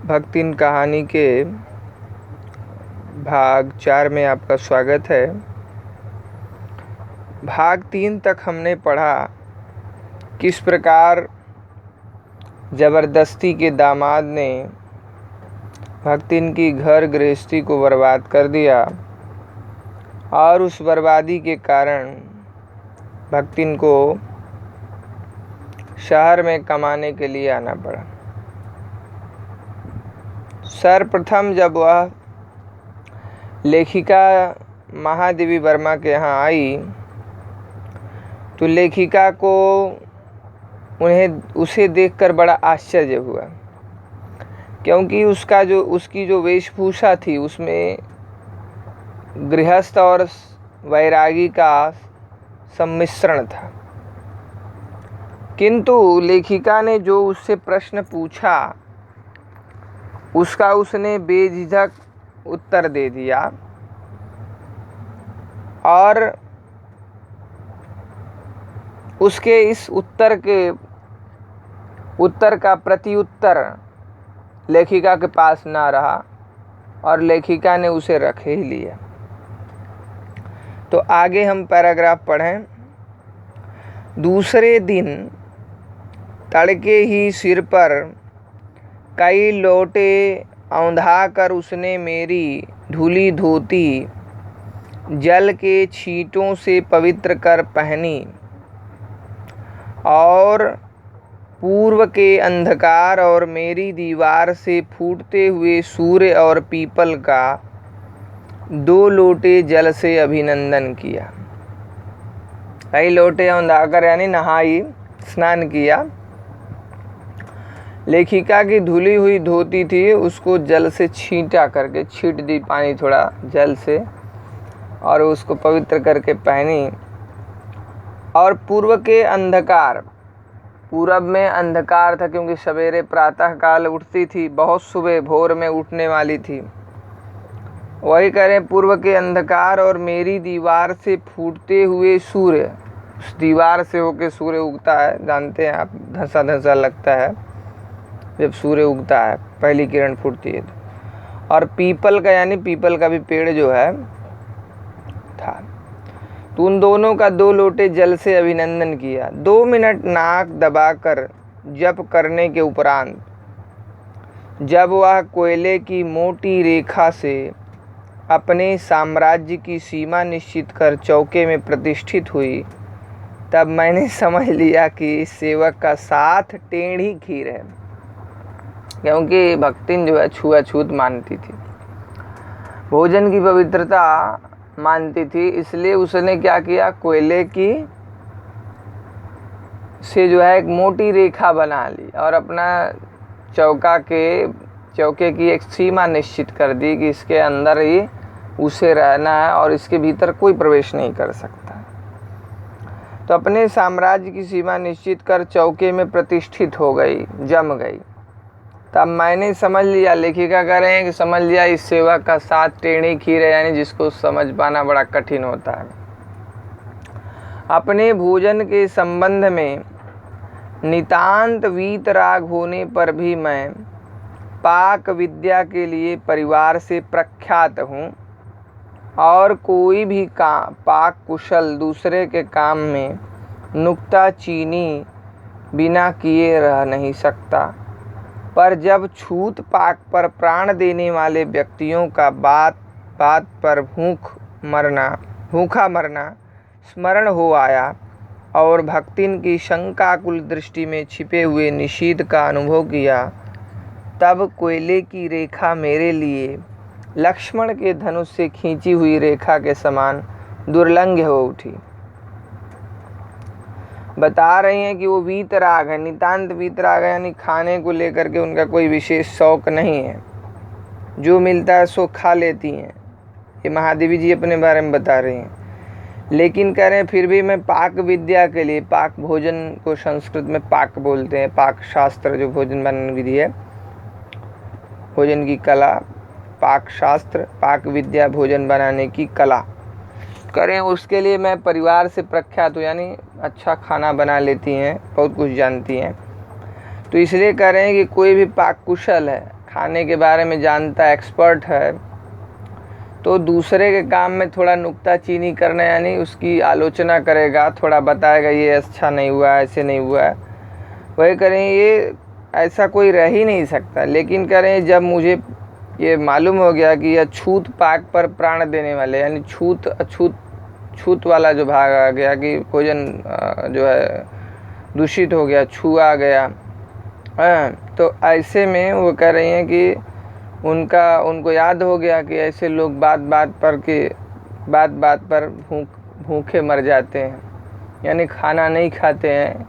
भक्तिन कहानी के भाग 4 में आपका स्वागत है। भाग 3 तक हमने पढ़ा किस प्रकार जबरदस्ती के दामाद ने भक्तिन की घर गृहस्थी को बर्बाद कर दिया और उस बर्बादी के कारण भक्तिन को शहर में कमाने के लिए आना पड़ा। सर्वप्रथम जब वह लेखिका महादेवी वर्मा के यहाँ आई तो लेखिका को उसे देखकर बड़ा आश्चर्य हुआ, क्योंकि उसकी जो वेशभूषा थी उसमें गृहस्थ और वैरागी का सम्मिश्रण था। किंतु लेखिका ने जो उससे प्रश्न पूछा उसका उसने बेझिझक उत्तर दे दिया और उसके इस उत्तर का प्रत्युत्तर लेखिका के पास ना रहा और लेखिका ने उसे रख ही लिया। तो आगे हम पैराग्राफ पढ़ें। दूसरे दिन तड़के ही सिर पर कई लोटे औंधा कर उसने मेरी धुली धोती जल के छींटों से पवित्र कर पहनी और पूर्व के अंधकार और मेरी दीवार से फूटते हुए सूर्य और पीपल का 2 लोटे जल से अभिनंदन किया। कई लोटे औंधाकर यानी नहाई, स्नान किया। लेखिका की धुली हुई धोती थी, उसको जल से छींट दी पानी थोड़ा जल से और उसको पवित्र करके पहनी। और पूर्व के अंधकार, पूरब में अंधकार था क्योंकि सवेरे प्रातः काल उठती थी, बहुत सुबह भोर में उठने वाली थी। वही करें पूर्व के अंधकार और मेरी दीवार से फूटते हुए सूर्य, उस दीवार से होके सूर्य उगता है, जानते हैं आप, धंसा धंसा लगता है जब सूर्य उगता है, पहली किरण फूटती है। और पीपल का यानी पीपल का भी पेड़ जो है था, तो उन दोनों का 2 लोटे जल से अभिनंदन किया। 2 मिनट नाक दबाकर जप करने के उपरांत जब वह कोयले की मोटी रेखा से अपने साम्राज्य की सीमा निश्चित कर चौके में प्रतिष्ठित हुई, तब मैंने समझ लिया कि इस सेवक का साथ टेढ़ी खीर है, क्योंकि भक्तिन जो है छुआछूत मानती थी, भोजन की पवित्रता मानती थी। इसलिए उसने क्या किया, कोयले की से जो है एक मोटी रेखा बना ली और अपना चौके की एक सीमा निश्चित कर दी कि इसके अंदर ही उसे रहना है और इसके भीतर कोई प्रवेश नहीं कर सकता। तो अपने साम्राज्य की सीमा निश्चित कर चौके में प्रतिष्ठित हो गई, जम गई। तब मैंने समझ लिया, लेखिका कह रहे हैं कि समझ लिया इस सेवक का साथ टेढ़ी खीर है, यानी जिसको समझ पाना बड़ा कठिन होता है। अपने भोजन के संबंध में नितांत वीतराग होने पर भी मैं पाक विद्या के लिए परिवार से प्रख्यात हूँ और कोई भी पाक कुशल दूसरे के काम में नुक्ताचीनी बिना किए रह नहीं सकता। पर जब छूत पाक पर प्राण देने वाले व्यक्तियों का बात पर भूखा मरना स्मरण हो आया और भक्तिन की शंकाकुल दृष्टि में छिपे हुए निषेध का अनुभव किया, तब कोयले की रेखा मेरे लिए लक्ष्मण के धनुष से खींची हुई रेखा के समान दुर्लंघ्य हो उठी। बता रही हैं कि वो वीतराग है, नितांत वीतराग है, यानी खाने को लेकर के उनका कोई विशेष शौक नहीं है, जो मिलता है सो खा लेती हैं। ये महादेवी जी अपने बारे में बता रही हैं। लेकिन कह रहे हैं फिर भी मैं पाक विद्या के लिए, पाक भोजन को संस्कृत में पाक बोलते हैं, पाक शास्त्र जो भोजन बनाने विधि है, भोजन की कला, पाक शास्त्र, पाक विद्या भोजन बनाने की कला करें, उसके लिए मैं परिवार से प्रख्यात हूँ, यानी अच्छा खाना बना लेती हैं, बहुत कुछ जानती हैं। तो इसलिए कह रहे हैं कि कोई भी पाक कुशल है, खाने के बारे में जानता है, एक्सपर्ट है, तो दूसरे के काम में थोड़ा नुक्ताचीनी करना यानी उसकी आलोचना करेगा, थोड़ा बताएगा ये अच्छा नहीं हुआ, ऐसे नहीं हुआ है, वही करें। ये ऐसा कोई रह ही नहीं सकता। लेकिन करें जब मुझे ये मालूम हो गया कि यह छूत पाक पर प्राण देने वाले, यानी छूत अछूत, छूत वाला जो भाग आ गया कि भोजन जो है दूषित हो गया, छू आ गया, तो ऐसे में वो कह रही हैं कि उनको याद हो गया कि ऐसे लोग बात बात पर भूखे मर जाते हैं, यानी खाना नहीं खाते हैं।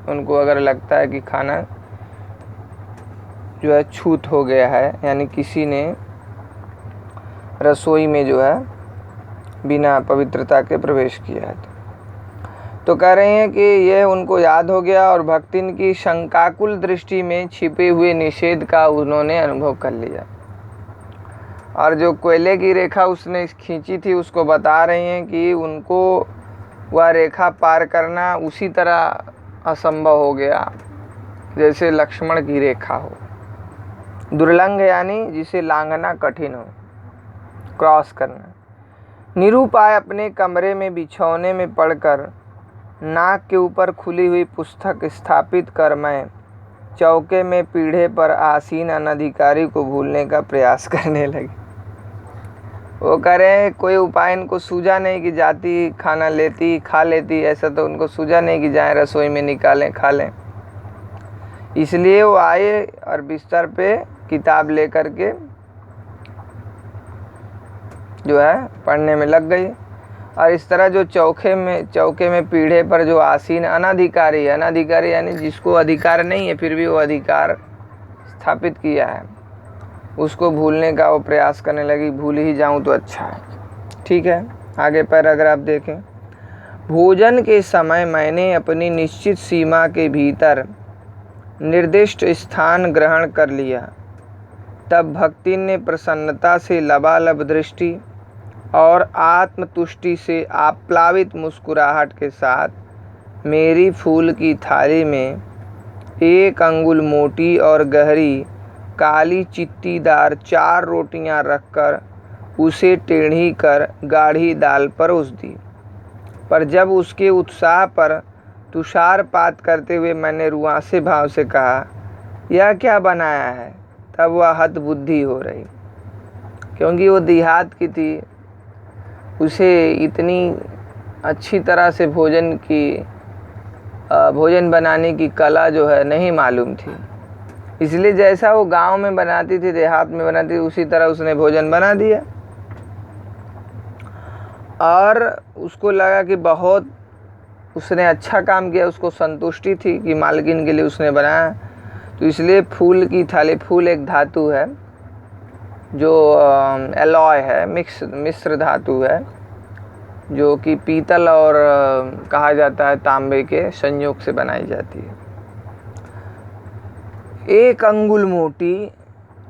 उनको अगर लगता है कि खाना जो है छूत हो गया है, यानी किसी ने रसोई में जो है बिना पवित्रता के प्रवेश किया है, तो कह रहे हैं कि यह उनको याद हो गया और भक्तिन की शंकाकुल दृष्टि में छिपे हुए निषेध का उन्होंने अनुभव कर लिया। और जो कोयले की रेखा उसने खींची थी उसको बता रही हैं कि उनको वह रेखा पार करना उसी तरह असंभव हो गया जैसे लक्ष्मण की रेखा हो। दुर्लंघ यानी जिसे लांघना कठिन हो, क्रॉस करना। निरुपाय अपने कमरे में बिछौने में पड़कर नाक के ऊपर खुली हुई पुस्तक स्थापित कर मैं चौके में पीढ़े पर आसीन अनधिकारी को भूलने का प्रयास करने लगी। वो कह रहे हैं कोई उपाय इनको सूझा नहीं कि जाती खाना लेती खा लेती, ऐसा तो उनको सूझा नहीं कि जाएं रसोई में निकालें खा लें। इसलिए वो आए और बिस्तर पे किताब लेकर के जो है पढ़ने में लग गई। और इस तरह जो चौके में पीढ़े पर जो आसीन अनधिकारी यानी जिसको अधिकार नहीं है फिर भी वो अधिकार स्थापित किया है, उसको भूलने का वो प्रयास करने लगी। भूल ही जाऊं तो अच्छा है। ठीक है, आगे पैराग्राफ देखें। भोजन के समय मैंने अपनी निश्चित सीमा के भीतर निर्दिष्ट स्थान ग्रहण कर लिया। तब भक्ति ने प्रसन्नता से लबालब दृष्टि और आत्मतुष्टि से आप्लावित मुस्कुराहट के साथ मेरी फूल की थाली में 1 अंगुल मोटी और गहरी काली चित्तीदार 4 रोटियां रखकर उसे टेढ़ी कर गाढ़ी दाल परोस दी। पर जब उसके उत्साह पर तुषारपात करते हुए मैंने रुआंसे भाव से कहा, यह क्या बनाया है, तब वह हतबुद्धि हो रही, क्योंकि वो देहात की थी, उसे इतनी अच्छी तरह से भोजन बनाने की कला जो है नहीं मालूम थी। इसलिए जैसा वो गांव में बनाती थी, देहात में बनाती थी, उसी तरह उसने भोजन बना दिया। और उसको लगा कि बहुत उसने अच्छा काम किया, उसको संतुष्टि थी कि मालकिन के लिए उसने बनाया। तो इसलिए फूल की थाली, फूल एक धातु है जो एलॉय है, मिश्र धातु है, जो कि पीतल और कहा जाता है तांबे के संयोग से बनाई जाती है। 1 अंगुल मोटी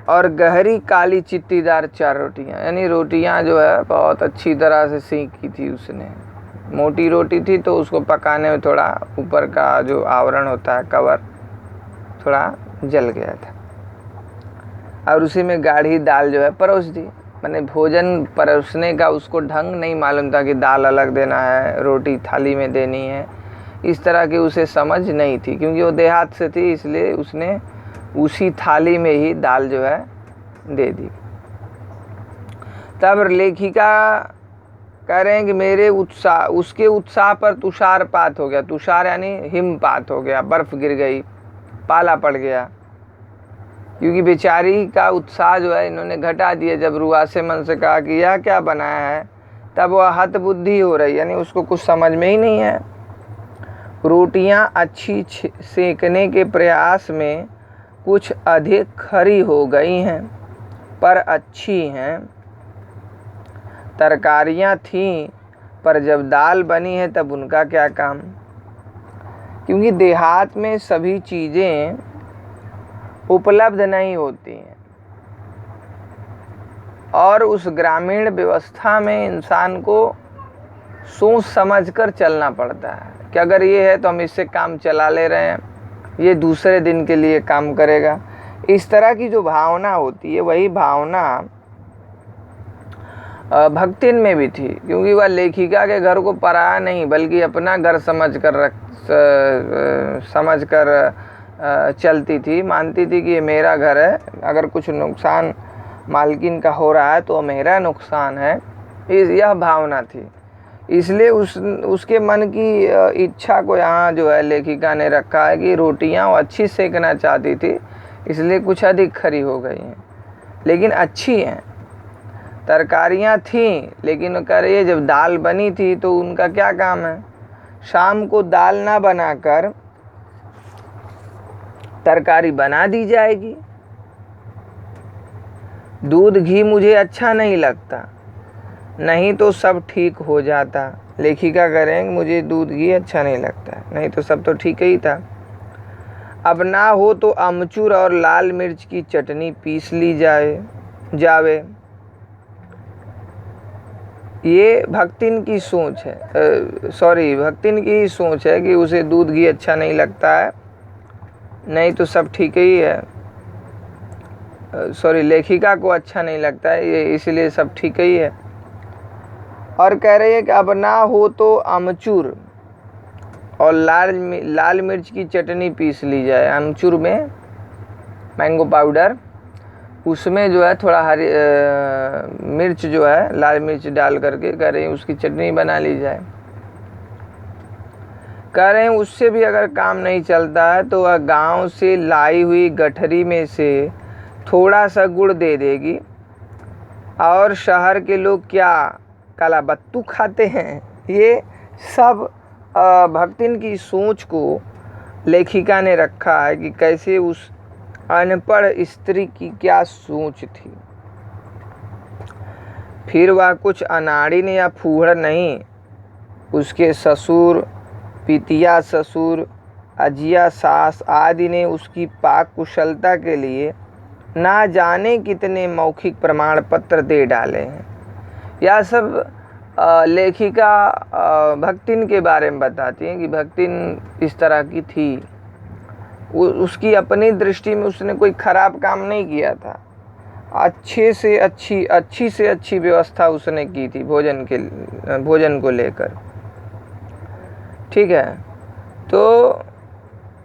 और गहरी काली चित्तीदार 4 रोटियां, यानी रोटियां जो है बहुत अच्छी तरह से सेंकी थी उसने। मोटी रोटी थी तो उसको पकाने में थोड़ा ऊपर का जो आवरण होता है, कवर, थोड़ा जल गया था। और उसी में गाढ़ी दाल जो है परोस दी। मैंने भोजन परोसने का उसको ढंग नहीं मालूम था कि दाल अलग देना है, रोटी थाली में देनी है, इस तरह की उसे समझ नहीं थी, क्योंकि वो देहात से थी, इसलिए उसने उसी थाली में ही दाल जो है दे दी। तब लेखिका कह रहे हैं कि मेरे उसके उत्साह पर तुषारपात हो गया। तुषार यानी हिमपात हो गया, बर्फ गिर गई, पाला पड़ गया, क्योंकि बेचारी का उत्साह जो है इन्होंने घटा दिया। जब रुआसे मन से कहा कि यह क्या बनाया है, तब वह हतबुद्धि हो रही, यानी उसको कुछ समझ में ही नहीं है। रोटियां अच्छी सेकने के प्रयास में कुछ अधिक खरी हो गई हैं, पर अच्छी हैं। तरकारियां थीं, पर जब दाल बनी है तब उनका क्या काम, क्योंकि देहात में सभी चीज़ें उपलब्ध नहीं होती हैं। और उस ग्रामीण व्यवस्था में इंसान को सोच समझकर चलना पड़ता है कि अगर ये है तो हम इससे काम चला ले रहे हैं, ये दूसरे दिन के लिए काम करेगा, इस तरह की जो भावना होती है वही भावना भक्तिन में भी थी, क्योंकि वह लेखिका के घर को पराया नहीं बल्कि अपना घर समझ कर चलती थी। मानती थी कि ये मेरा घर है, अगर कुछ नुकसान मालकिन का हो रहा है तो मेरा नुकसान है, यह भावना थी। इसलिए उसके मन की इच्छा को यहाँ जो है लेखिका ने रखा है कि रोटियाँ वो अच्छी सेकना चाहती थी, इसलिए कुछ अधिक खरी हो गई हैं, लेकिन अच्छी हैं। तरकारियाँ थीं, लेकिन वो कह रही है जब दाल बनी थी तो उनका क्या काम है, शाम को दाल ना बनाकर तरकारी बना दी जाएगी। दूध घी मुझे अच्छा नहीं लगता, नहीं तो सब ठीक हो जाता। लेखिका करेंगे मुझे दूध घी अच्छा नहीं लगता, नहीं तो सब तो ठीक ही था। अब ना हो तो अमचूर और लाल मिर्च की चटनी पीस ली जावे। ये भक्तिन की सोच है, भक्तिन की सोच है कि उसे दूध घी अच्छा नहीं लगता है, नहीं तो सब ठीक ही है। लेखिका को अच्छा नहीं लगता है ये, इसलिए सब ठीक ही है। और कह रही है कि अब ना हो तो अमचूर और लाल मिर्च की चटनी पीस ली जाए। अमचूर में मैंगो पाउडर, उसमें जो है थोड़ा हरी मिर्च जो है लाल मिर्च डाल करके कह रहे हैं उसकी चटनी बना ली जाए। कह रहे हैं उससे भी अगर काम नहीं चलता है तो वह गांव से लाई हुई गठरी में से थोड़ा सा गुड़ दे देगी। और शहर के लोग क्या काला बत्तू खाते हैं। ये सब भक्तिन की सोच को लेखिका ने रखा है कि कैसे उस अनपढ़ स्त्री की क्या सोच थी। फिर वह कुछ अनाड़िन या फूहड़ नहीं, उसके ससुर, पितिया ससुर, अजिया सास आदि ने उसकी पाक कुशलता के लिए ना जाने कितने मौखिक प्रमाण पत्र दे डाले हैं। यह सब लेखिका भक्तिन के बारे में बताती हैं कि भक्तिन इस तरह की थी। उसकी अपनी दृष्टि में उसने कोई खराब काम नहीं किया था, अच्छी से अच्छी व्यवस्था उसने की थी भोजन को लेकर। ठीक है, तो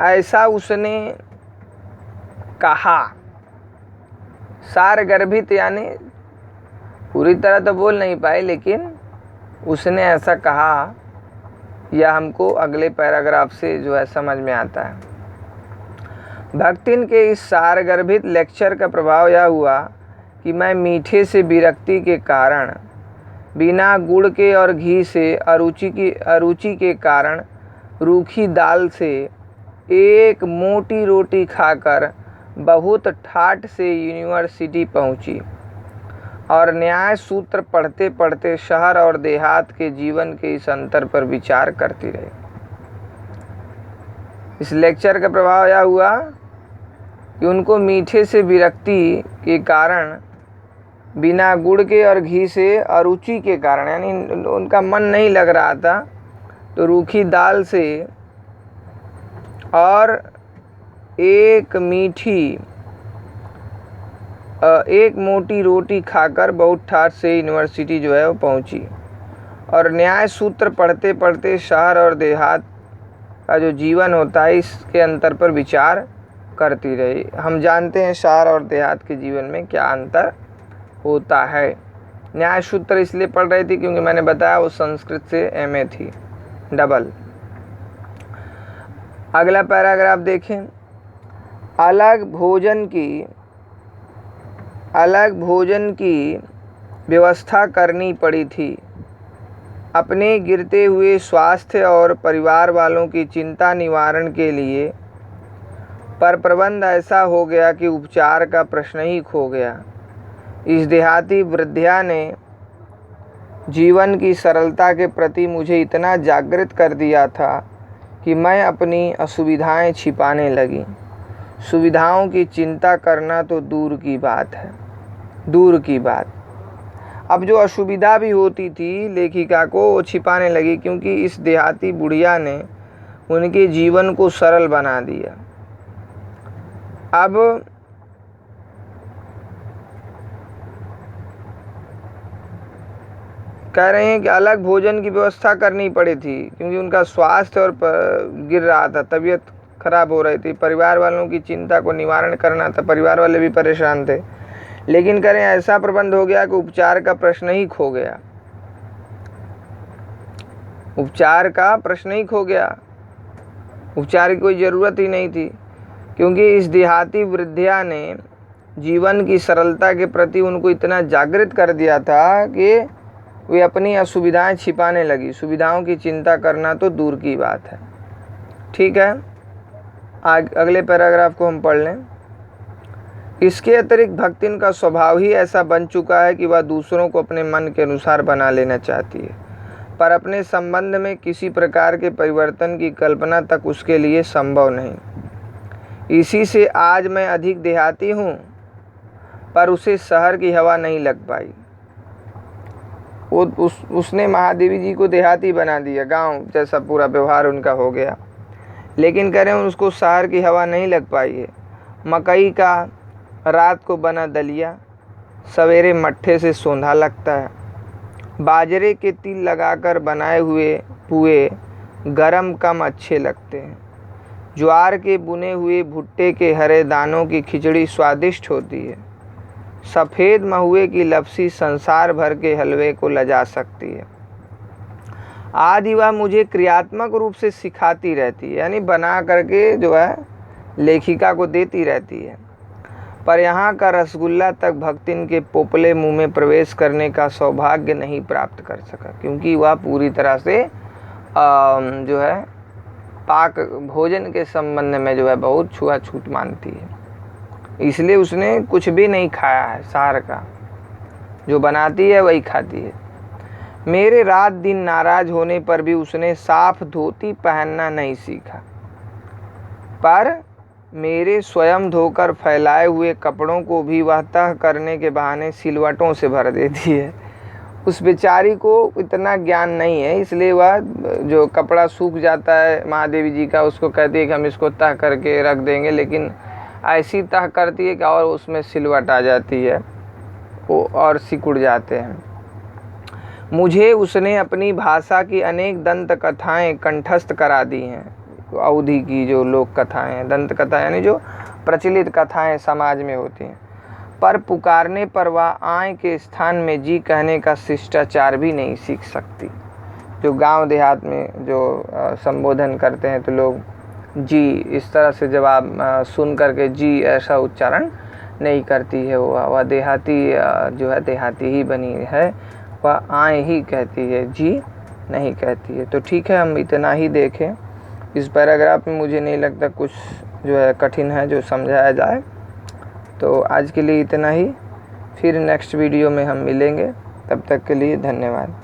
ऐसा उसने कहा। सारगर्भित यानी पूरी तरह तो बोल नहीं पाई, लेकिन उसने ऐसा कहा, यह हमको अगले पैराग्राफ से जो है समझ में आता है। भक्तिन के इस सारगर्भित लेक्चर का प्रभाव यह हुआ कि मैं मीठे से विरक्ति के कारण, बिना गुड़ के और घी से अरुचि के कारण रूखी दाल से एक मोटी रोटी खाकर बहुत ठाठ से यूनिवर्सिटी पहुंची और न्याय सूत्र पढ़ते पढ़ते शहर और देहात के जीवन के इस अंतर पर विचार करती रही। इस लेक्चर का प्रभाव यह हुआ कि उनको मीठे से विरक्ति के कारण, बिना गुड़ के और घी से अरुचि के कारण, यानी उनका मन नहीं लग रहा था, तो रूखी दाल से और एक मोटी रोटी खाकर बहुत ठाठ से यूनिवर्सिटी जो है वो पहुंची और न्याय सूत्र पढ़ते पढ़ते शहर और देहात का जो जीवन होता है इसके अंतर पर विचार करती रही। हम जानते हैं शहर और देहात के जीवन में क्या अंतर होता है। न्याय सूत्र इसलिए पढ़ रही थी क्योंकि मैंने बताया वो संस्कृत से एमए थी, डबल। अगला पैराग्राफ देखें। अलग भोजन की व्यवस्था करनी पड़ी थी। अपने गिरते हुए स्वास्थ्य और परिवार वालों की चिंता निवारण के लिए पर प्रबंध ऐसा हो गया कि उपचार का प्रश्न ही खो गया। इस देहाती वृद्धा ने जीवन की सरलता के प्रति मुझे इतना जागृत कर दिया था कि मैं अपनी असुविधाएं छिपाने लगी। सुविधाओं की चिंता करना तो दूर की बात। अब जो असुविधा भी होती थी लेखिका को वो छिपाने लगी, क्योंकि इस देहाती बुढ़िया ने उनके जीवन को सरल बना दिया। अब कह रहे हैं कि अलग भोजन की व्यवस्था करनी पड़ी थी, क्योंकि उनका स्वास्थ्य और गिर रहा था, तबीयत खराब हो रही थी, परिवार वालों की चिंता को निवारण करना था, परिवार वाले भी परेशान थे। लेकिन करें ऐसा प्रबंध हो गया कि उपचार का प्रश्न ही खो गया, उपचार का प्रश्न ही खो गया, उपचार की कोई ज़रूरत ही नहीं थी, क्योंकि इस देहाती वृद्धिया ने जीवन की सरलता के प्रति उनको इतना जागृत कर दिया था कि वे अपनी असुविधाएं छिपाने लगी। सुविधाओं की चिंता करना तो दूर की बात है। ठीक है, अगले पैराग्राफ को हम पढ़ लें। इसके अतिरिक्त भक्तिन का स्वभाव ही ऐसा बन चुका है कि वह दूसरों को अपने मन के अनुसार बना लेना चाहती है, पर अपने संबंध में किसी प्रकार के परिवर्तन की कल्पना तक उसके लिए संभव नहीं। इसी से आज मैं अधिक देहाती हूँ, पर उसे शहर की हवा नहीं लग पाई। उसने महादेवी जी को देहाती बना दिया, गांव जैसा पूरा व्यवहार उनका हो गया, लेकिन करें उसको शहर की हवा नहीं लग पाई है। मकई का रात को बना दलिया सवेरे मट्ठे से सोंधा लगता है। बाजरे के तिल लगाकर बनाए हुए पुए गरम कम अच्छे लगते हैं। ज्वार के बुने हुए भुट्टे के हरे दानों की खिचड़ी स्वादिष्ट होती है। सफ़ेद महुए की लपसी संसार भर के हलवे को लजा सकती है। आदि वह मुझे क्रियात्मक रूप से सिखाती रहती है, यानी बना करके जो है लेखिका को देती रहती है। पर यहाँ का रसगुल्ला तक भक्तिन के पोपले मुंह में प्रवेश करने का सौभाग्य नहीं प्राप्त कर सका, क्योंकि वह पूरी तरह से जो है पाक भोजन के संबंध में जो है बहुत छुआछूत मानती है। इसलिए उसने कुछ भी नहीं खाया है, सार का जो बनाती है वही खाती है। मेरे रात दिन नाराज होने पर भी उसने साफ धोती पहनना नहीं सीखा, पर मेरे स्वयं धोकर फैलाए हुए कपड़ों को भी वह तह करने के बहाने सिलवटों से भर देती है। उस बेचारी को इतना ज्ञान नहीं है, इसलिए वह जो कपड़ा सूख जाता है महादेवी जी का, उसको कहती है कि हम इसको तह करके रख देंगे, लेकिन ऐसी तह करती है कि और उसमें सिलवट आ जाती है, वो और सिकुड़ जाते हैं। मुझे उसने अपनी भाषा की अनेक दंत कथाएँ कंठस्थ करा दी हैं। अवधि की जो लोक कथाएँ हैं, दंत कथा यानी जो प्रचलित कथाएँ समाज में होती हैं, पर पुकारने पर वह आय के स्थान में जी कहने का शिष्टाचार भी नहीं सीख सकती। जो गांव देहात में जो संबोधन करते हैं तो लोग जी इस तरह से जवाब सुन करके जी ऐसा उच्चारण नहीं करती है। वह देहाती जो है देहाती ही बनी है, वह आय ही कहती है, जी नहीं कहती है। तो ठीक है, हम इतना ही देखें। इस पैराग्राफ में मुझे नहीं लगता कुछ जो है कठिन है जो समझाया जाए। तो आज के लिए इतना ही, फिर नेक्स्ट वीडियो में हम मिलेंगे। तब तक के लिए धन्यवाद।